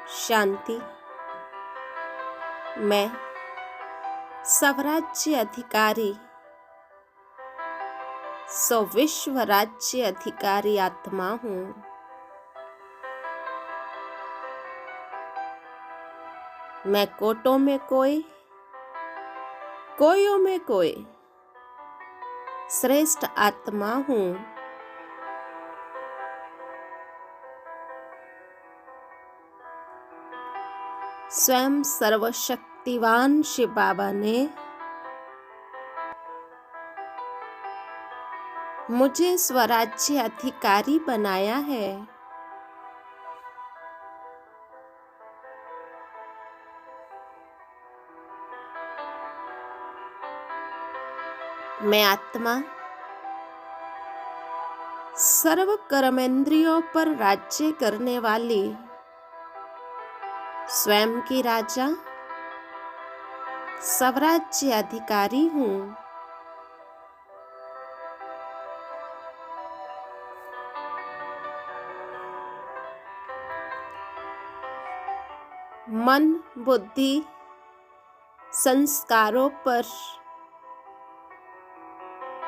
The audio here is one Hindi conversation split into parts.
शांति। मैं स्वराज्य अधिकारी, विश्व राज्य अधिकारी आत्मा हूँ। मैं कोटों में कोई, कोयों में कोई श्रेष्ठ आत्मा हूँ। स्वयं सर्वशक्तिवान शिव बाबा ने मुझे स्वराज्य अधिकारी बनाया है। मैं आत्मा सर्व कर्मेंद्रियों पर राज्य करने वाली स्वयं की राजा स्वराज्य अधिकारी हूँ। मन, बुद्धि, संस्कारों पर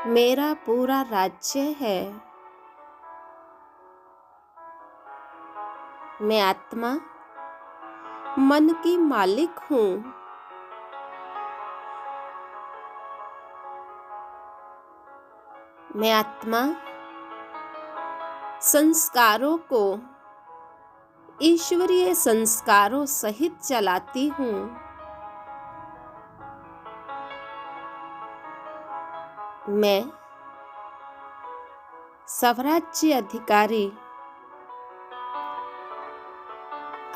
मेरा पूरा राज्य है। मैं आत्मा मन की मालिक हूँ। मैं आत्मा संस्कारों को ईश्वरीय संस्कारों सहित चलाती हूँ। मैं स्वराज्य अधिकारी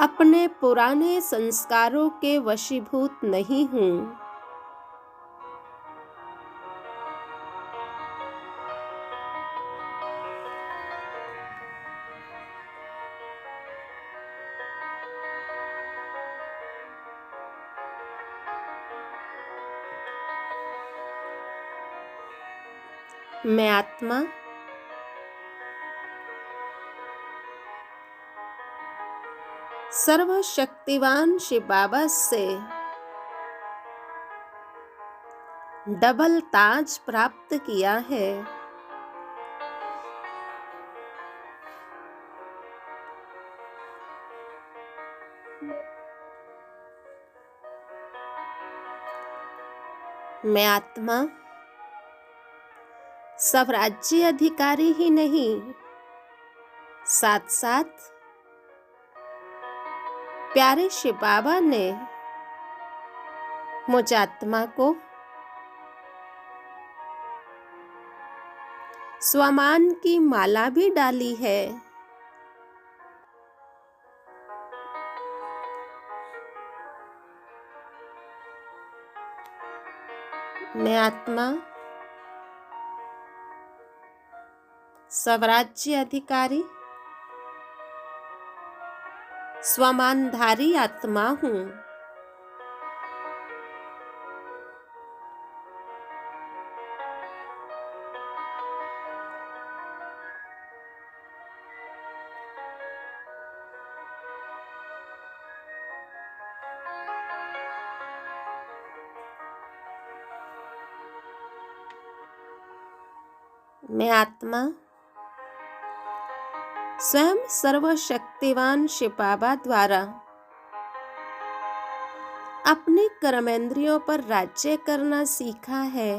अपने पुराने संस्कारों के वशीभूत नहीं हूँ। मैं आत्मा सर्वशक्तिवान शिव बाबा से डबल ताज प्राप्त किया है। मैं आत्मा स्वराज्य अधिकारी ही नहीं, साथ साथ प्यारे शिव बाबा ने मुझ आत्मा को स्वमान की माला भी डाली है। मैं आत्मा स्वराज्य अधिकारी स्वमानधारी आत्मा हूँ। मैं आत्मा स्वयं सर्वशक्तिवान शिव बाबा द्वारा अपने कर्मेंद्रियों पर राज्य करना सीखा है।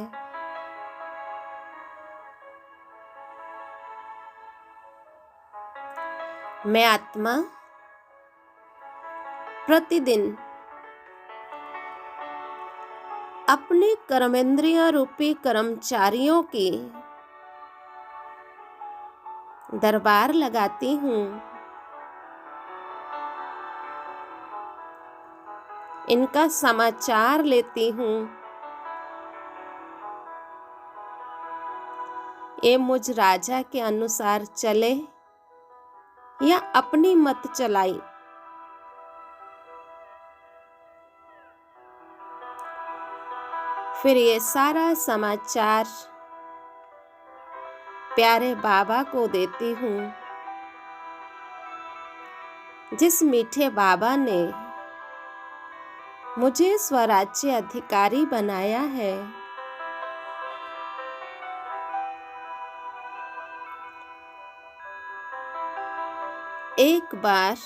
मैं आत्मा प्रतिदिन अपने कर्मेंद्रिय रूपी कर्मचारियों की दरबार लगाती हूँ। इनका समाचार लेती हूँ। ये मुझ राजा के अनुसार चले या अपनी मत चलाई। फिर ये सारा समाचार प्यारे बाबा को देती हूँ। जिस मीठे बाबा ने मुझे स्वराज्य अधिकारी बनाया है, एक बार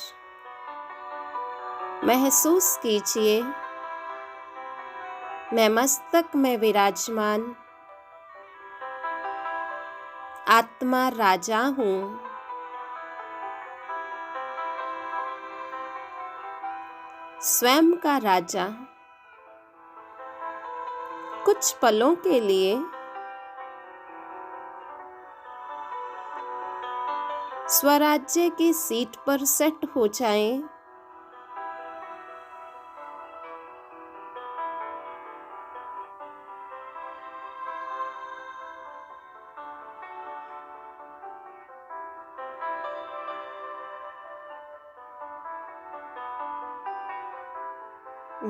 महसूस कीजिए, मैं मस्तक में विराजमान आत्मा राजा हूँ। स्वयं का राजा कुछ पलों के लिए स्वराज्य की सीट पर सेट हो जाएं।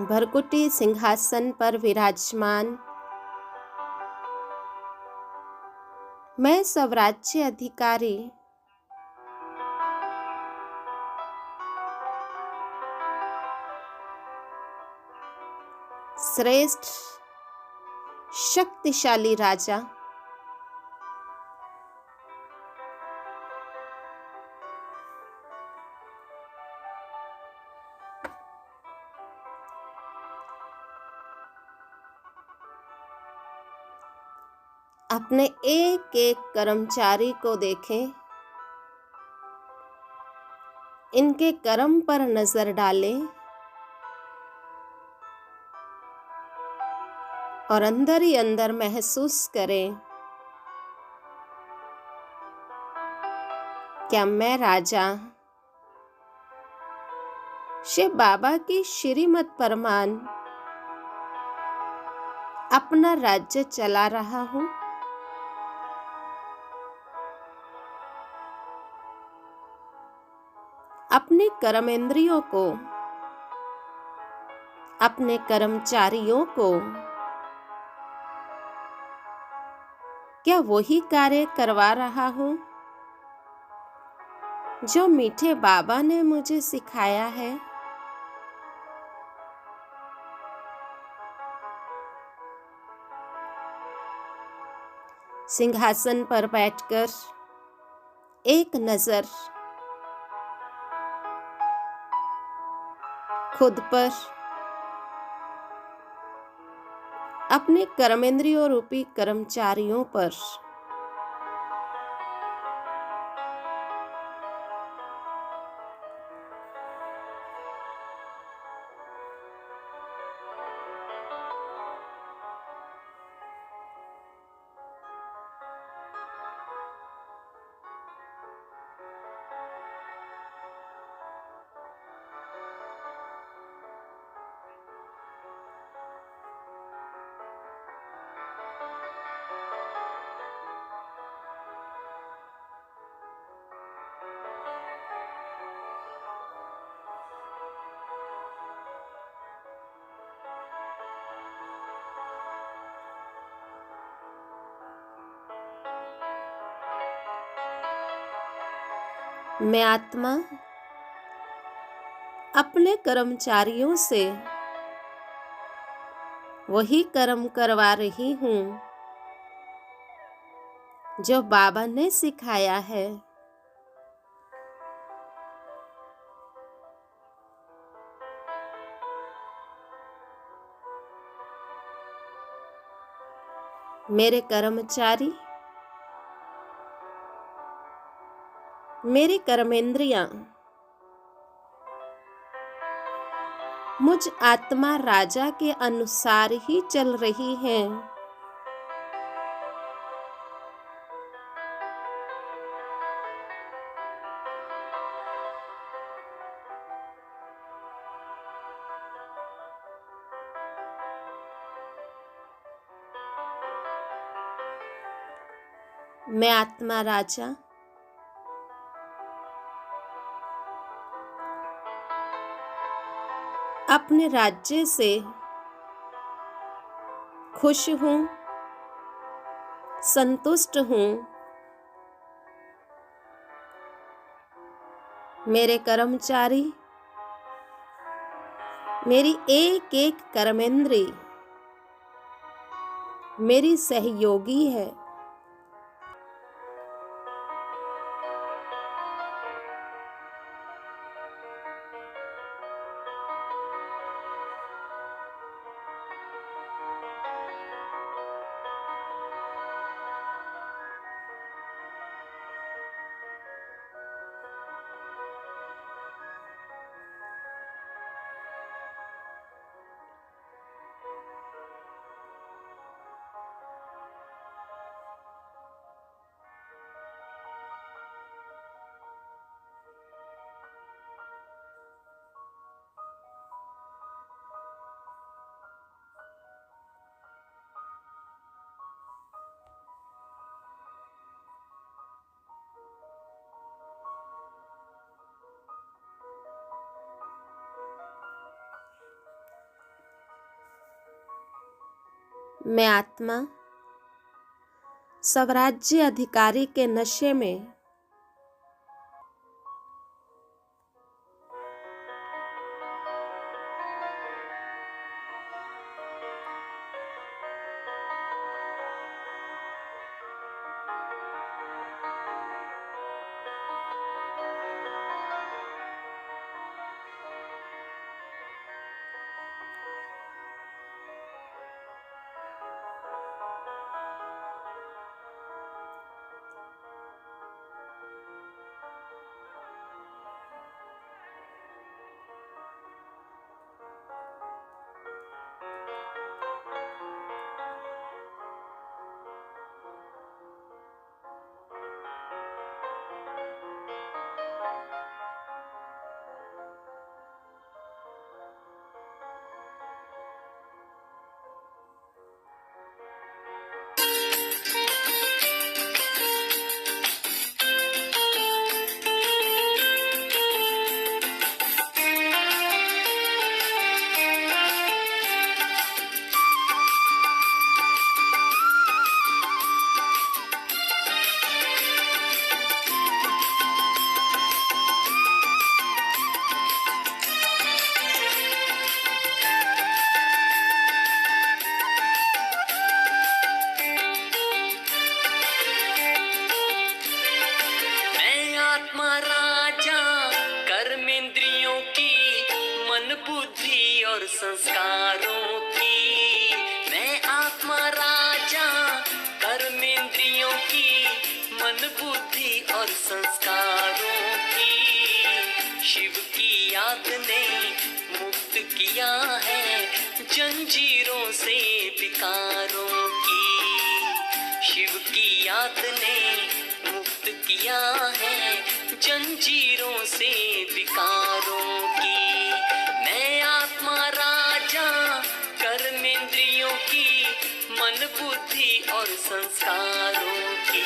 भरकुटी सिंहासन पर विराजमान मैं स्वराज्य अधिकारी श्रेष्ठ शक्तिशाली राजा अपने एक एक कर्मचारी को देखें, इनके कर्म पर नजर डालें और अंदर ही अंदर महसूस करें, क्या मैं राजा शिव बाबा की श्रीमत परमान अपना राज्य चला रहा हूं? अपने कर्मेंद्रियों को, अपने कर्मचारियों को क्या वही कार्य करवा रहा हूं जो मीठे बाबा ने मुझे सिखाया है? सिंहासन पर बैठकर एक नजर खुद पर, अपने कर्मेंद्रियों रूपी कर्मचारियों पर मैं आत्मा अपने कर्मचारियों से वही कर्म करवा रही हूँ जो बाबा ने सिखाया है। मेरे कर्मचारी, मेरी कर्मेंद्रियां मुझ आत्मा राजा के अनुसार ही चल रही हैं। मैं आत्मा राजा अपने राज्य से खुश हूँ, संतुष्ट हूँ। मेरे कर्मचारी, मेरी एक एक कर्मेंद्री मेरी सहयोगी है। मैं आत्मा स्वराज्य अधिकारी के नशे में बुद्धि और संस्कारों की, मैं आत्मा राजा कर्मेंद्रियों की, मन बुद्धि और संस्कारों की। शिव की याद ने मुक्त किया है जंजीरों से विकारों की। शिव की याद ने मुक्त किया है जंजीरों से विकारों की। मैं आत्मा राजा कर्मेंद्रियों की, मन बुद्धि और संस्कारों की।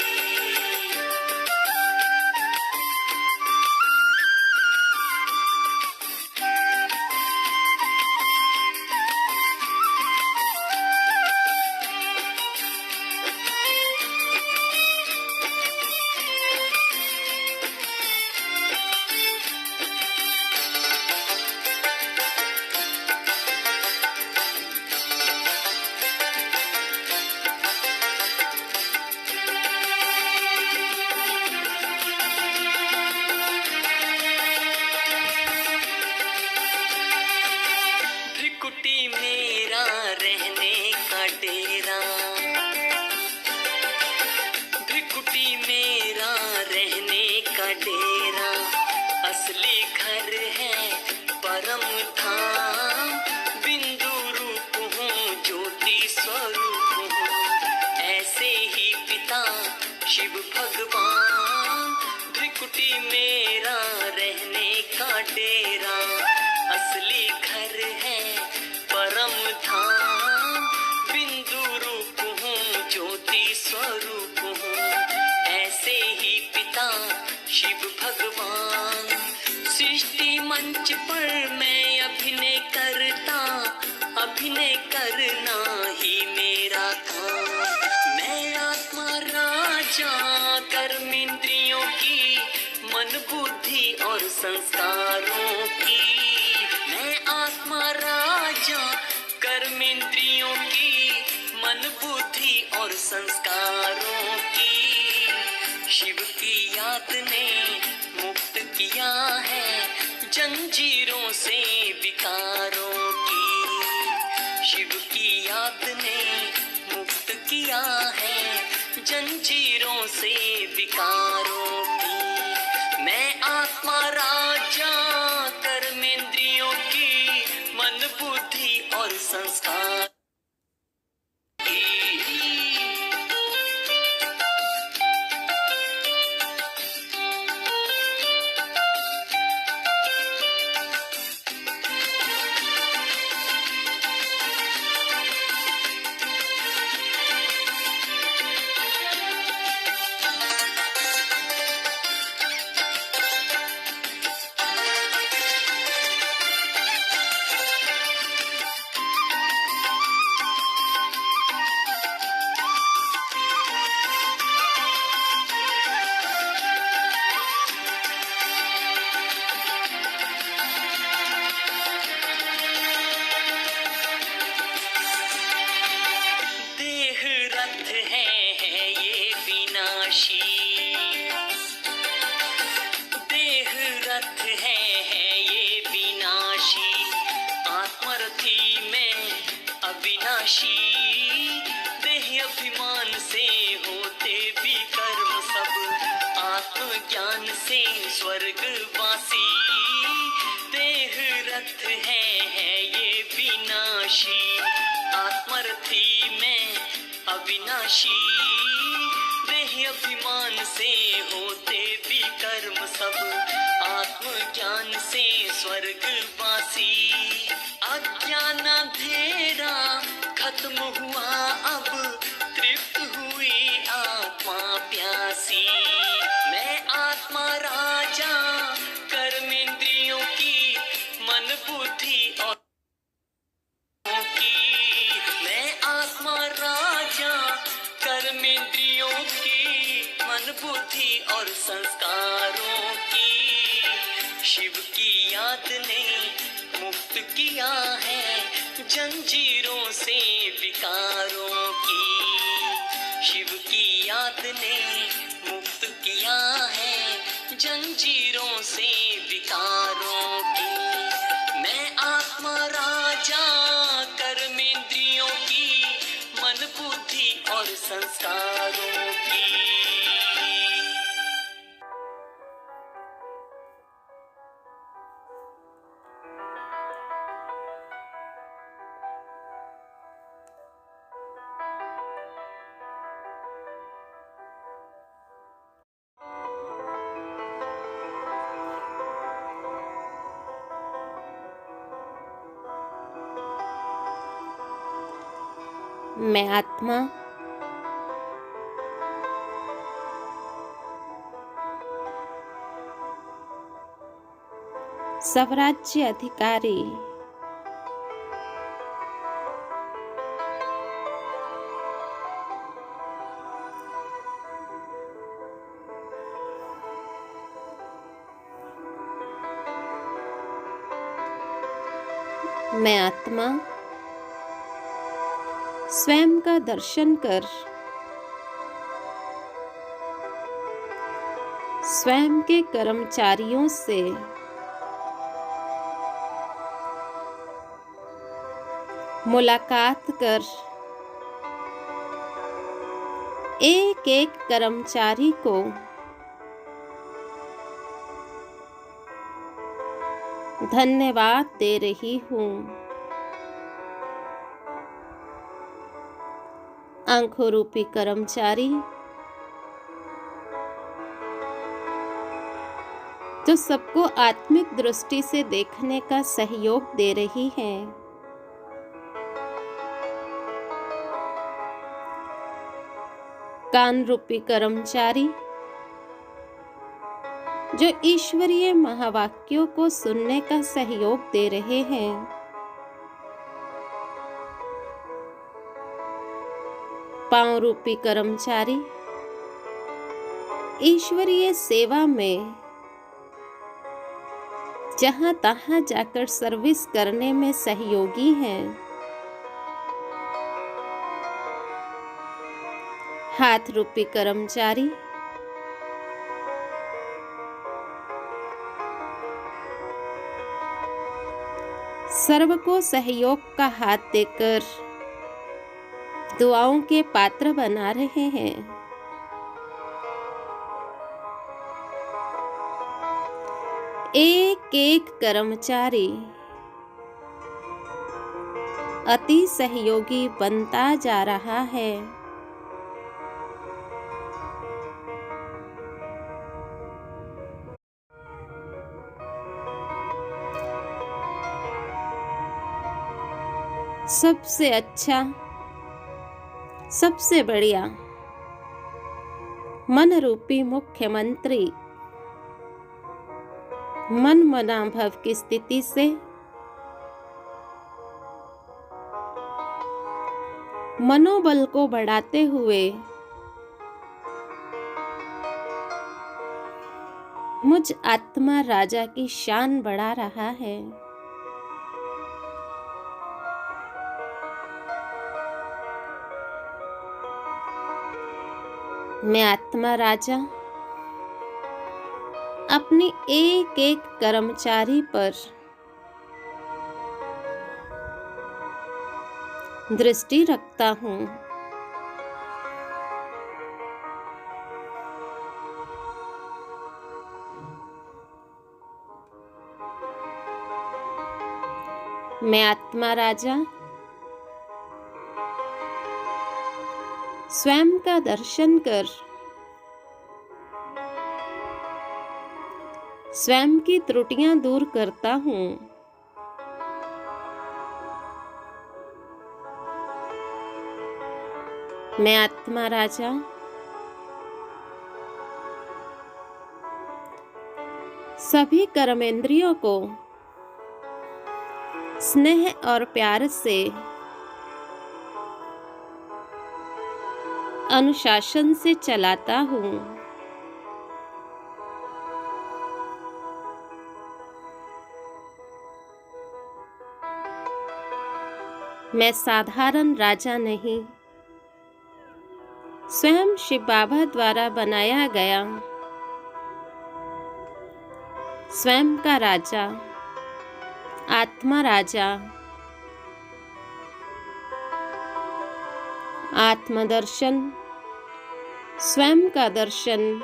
मेरा रहने का डेरा, भ्रिकुटी मेरा रहने का डेरा, असली घर है परम धाम। बिंदु रूप हूँ ज्योति स्वरूप हूँ, ऐसे ही पिता शिव भगवान। भ्रिकुटी मेरा रहने का डेरा, असली घर है परम धाम। बिंदु रूप हूँ ज्योति स्वरूप हूँ, ऐसे ही पिता शिव भगवान। सृष्टि मंच पर मैं अभिनय करता, अभिनय करना ही मेरा काम। मैं आत्मा राजा कर्मेंद्रियों की, मन मन बुद्धि और संस्कारों की। मैं आत्मा राजा कर्मेंद्रियों की, मन बुद्धि और संस्कारों की। शिव की याद ने मुक्त किया है जंजीरों से विकारों की। शिव की याद ने मुक्त किया है जंजीरों से विकारों की। मैं आत्मा राजा कर्मेंद्रियों की, मन बुद्धि और संस्कार की। देह रथ है ये विनाशी, देह रथ है ये विनाशी। आत्मरथी में अविनाशी, देह अभिमान से होते विकर्म सब। आत्मज्ञान से स्वर्गवासी, देह रथ है ये विनाशी। आत्मरथी में अविनाशी, देह अभिमान से होते विकर्म सब। आत्मज्ञान से स्वर्गवासी। अज्ञान अंधेरा खत्म हुआ अब, तृप्त हुई आत्मा प्यासी। मैं आत्मा राजा कर्मेंद्रियों की, मन बुद्धि और की। मैं आत्मा राजा कर्मेंद्रियों की, मन बुद्धि और संस्कारों की। शिव की याद ने मुक्त किया है जंजीरों से विकारों की। शिव की याद ने मुक्त किया है जंजीरों से विकारों की। मैं आत्मा राजा कर्मेंद्रियों की, मन बुद्धि और संस्कारों की। मैं आत्मा स्वराज्य अधिकारी मैं आत्मा स्वयं का दर्शन कर स्वयं के कर्मचारियों से मुलाकात कर एक एक कर्मचारी को धन्यवाद दे रही हूँ। आंखों रूपी कर्मचारी जो सबको आत्मिक दृष्टि से देखने का सहयोग दे रही हैं। कान रूपी कर्मचारी जो ईश्वरीय महावाक्यों को सुनने का सहयोग दे रहे हैं। पांव रूपी कर्मचारी ईश्वरीय सेवा में जहाँ तहाँ जाकर सर्विस करने में सहयोगी हैं। हाथ रूपी कर्मचारी सर्व को सहयोग का हाथ देकर दुआओं के पात्र बना रहे हैं। एक एक कर्मचारी अति सहयोगी बनता जा रहा है। सबसे अच्छा, सबसे बढ़िया मन रूपी मुख्यमंत्री मन मना भव की स्थिति से मनोबल को बढ़ाते हुए मुझ आत्मा राजा की शान बढ़ा रहा है। मैं आत्मा राजा अपनी एक एक कर्मचारी पर दृष्टि रखता हूँ। मैं आत्मा राजा स्वयं का दर्शन कर स्वयं की त्रुटियां दूर करता हूँ। मैं आत्मा राजा सभी कर्मेंद्रियों को स्नेह और प्यार से अनुशासन से चलाता हूँ। मैं साधारण राजा नहीं, स्वयं शिव बाबा द्वारा बनाया गया स्वयं का राजा, आत्मा राजा, आत्मदर्शन, स्वयं का दर्शन,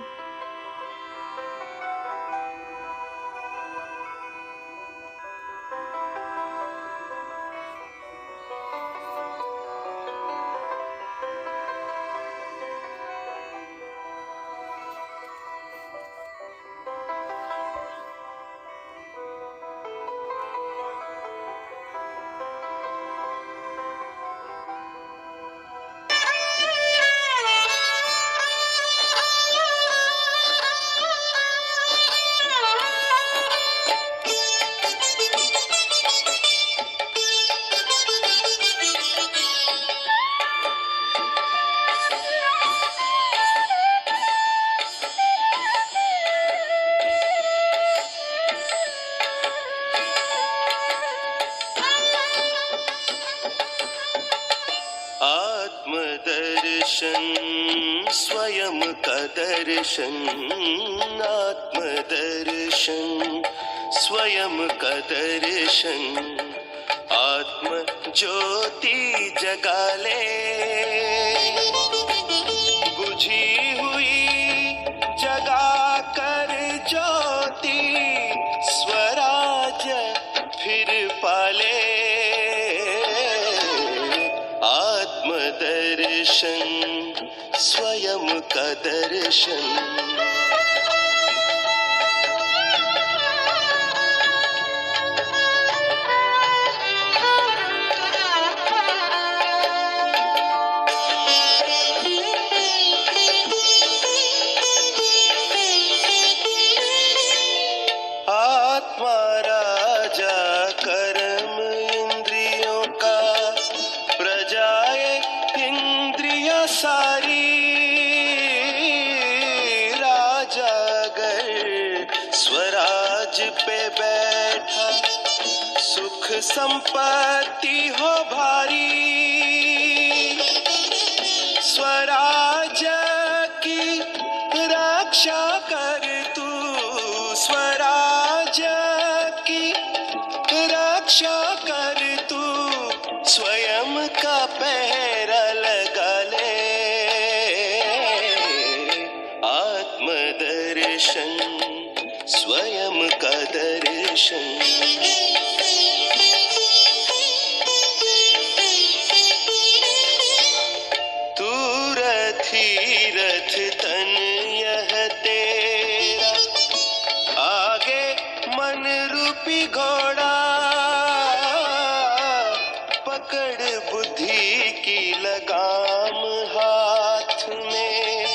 आत्मदर्शन स्वयं का दर्शन, आत्मदर्शन स्वयं का दर्शन, आत्म ज्योति जगा ले, बुझी हुई जगा कर ज्योति, स्वराज फिर पाले। आत्मदर्शन स्वयं का दर्शन, आत्मा राजा कर्म इंद्रियों का, प्रजाए इंद्रिया सारी, राजा पे बैठा, सुख संपत्ति हो भारी, स्वराज्य की रक्षा कर तू, स्वराज्य की रक्षा कर तू, स्वयं का पहरा लगा ले। आत्मदर्शन, स्वयं का दर्शन। तू रथी रथ तन यह तेरा, आगे मन रूपी घोड़ा, पकड़ बुद्धि की लगाम हाथ में,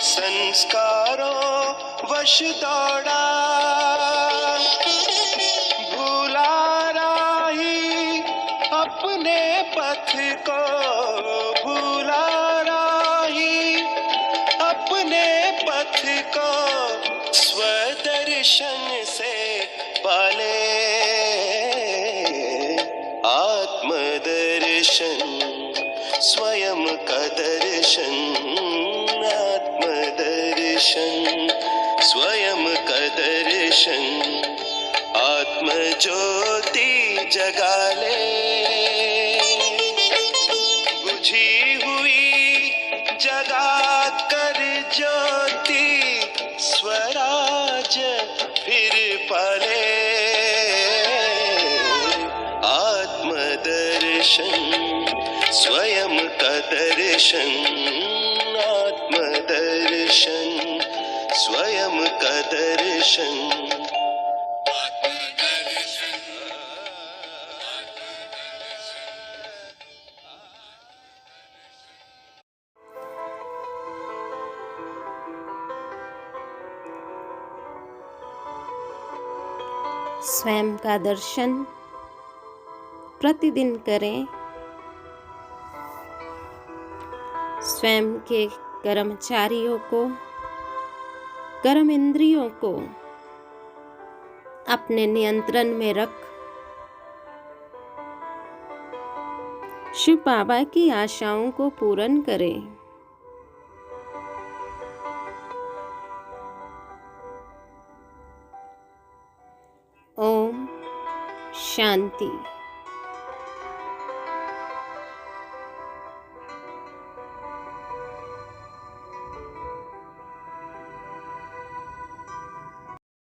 संस्कारों वश दौड़ा, भूला राही अपने पथ को, भूला राही अपने पथ को, स्वदर्शन से पाले। आत्मदर्शन, स्वयं का दर्शन। आत्मदर्शन, स्वयं का दर्शन। आत्म ज्योति जगा ले, बुझी हुई जगा कर ज्योति, स्वराज फिर पाले। आत्मदर्शन, स्वयं का दर्शन। आत्मदर्शन, स्वयं का दर्शन। स्वयं का दर्शन प्रतिदिन करें। स्वयं के कर्मचारियों को, कर्म इंद्रियों को अपने नियंत्रण में रख शिव बाबा की आशाओं को पूर्ण करें। ओम शांति।